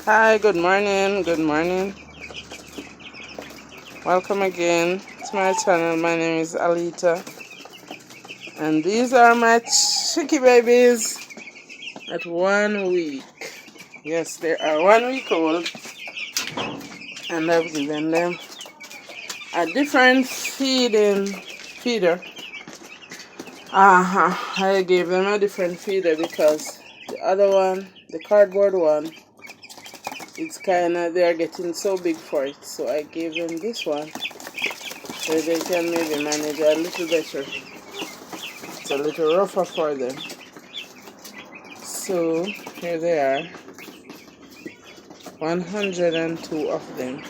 Hi, good morning, good morning. Welcome again to my channel. My name is Alita, and these are my chicky babies at 1 week. Yes, they are 1 week old, and I've given them a different feeder. I gave them a different feeder because the other one, the cardboard one, it's they're getting so big for it. So I gave them this one so they can maybe manage a little better. It's a little rougher for them. So here they are, 102 of them,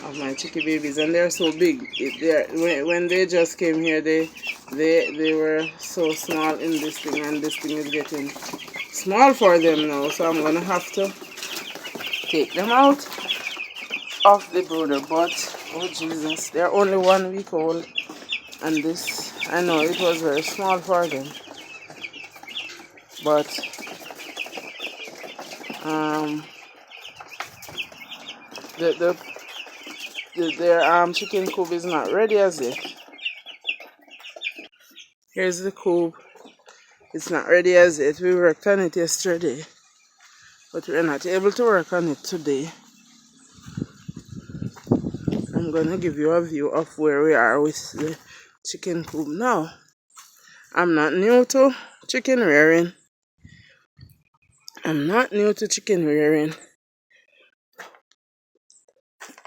of my chicky babies, and they're so big. When they just came here, they were so small in this thing, and this thing is getting small for them now. So I'm gonna have to take them out of the brooder. But oh Jesus, they're only 1 week old, and this, I know it was very small for them, but the their chicken coop is not ready as yet. Here's the coop. It's not ready as yet. We worked on it yesterday, but we're not able to work on it today. I'm gonna give you a view of where we are with the chicken coop now. I'm not new to chicken rearing.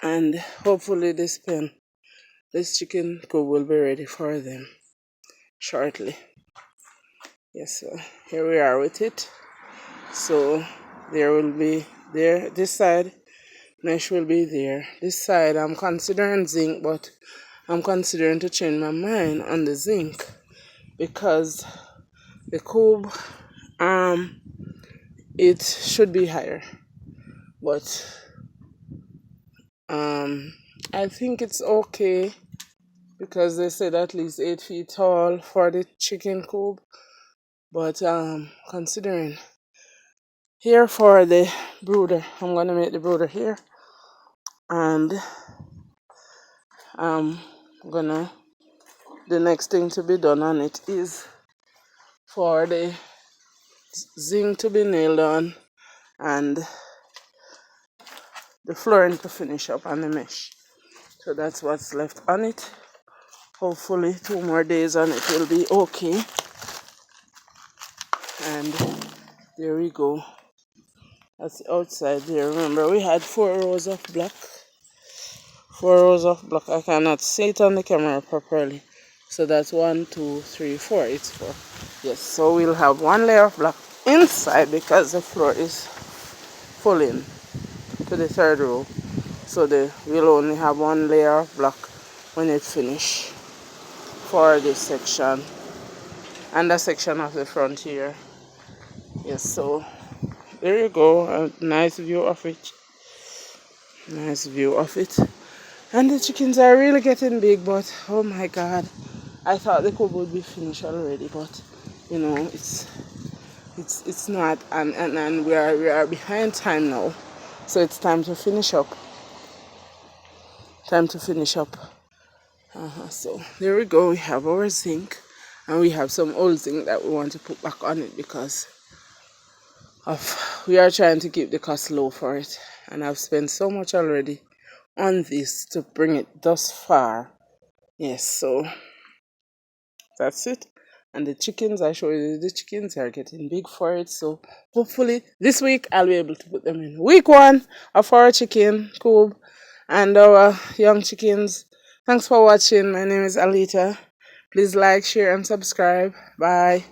And hopefully this chicken coop will be ready for them shortly. Yes, so here we are with it. So there will be this side mesh will be there. This side I'm considering zinc, but I'm considering to change my mind on the zinc because the coop it should be higher, but I think it's okay because they said at least 8 feet tall for the chicken coop. But considering here for the brooder, I'm gonna make the brooder here, and the next thing to be done on it is for the zinc to be nailed on and the flooring to finish up on the mesh. So that's what's left on it. Hopefully 2 more days and it will be okay. And there we go. That's the outside there. Remember, we had 4 rows of block. 4 rows of block. I cannot see it on the camera properly. So that's 1, 2, 3, 4. It's 4. Yes, so we'll have 1 layer of block inside because the floor is full in to the 3rd row. So we'll only have 1 layer of block when it's finished for this section and the section of the front here. Yes, so there you go. A nice view of it. Nice view of it. And the chickens are really getting big, but oh my god, I thought the coop would be finished already, but you know it's not, and we are behind time now, so it's time to finish up. So there we go. We have our zinc, and we have some old zinc that we want to put back on it because we are trying to keep the cost low for it, and I've spent so much already on this to bring it thus far. Yes, so that's it. And the chickens, I showed you the chickens are getting big for it, so hopefully this week I'll be able to put them in week 1 of our chicken coop and our young chickens. Thanks for watching. My name is Alita. Please like, share and subscribe. Bye.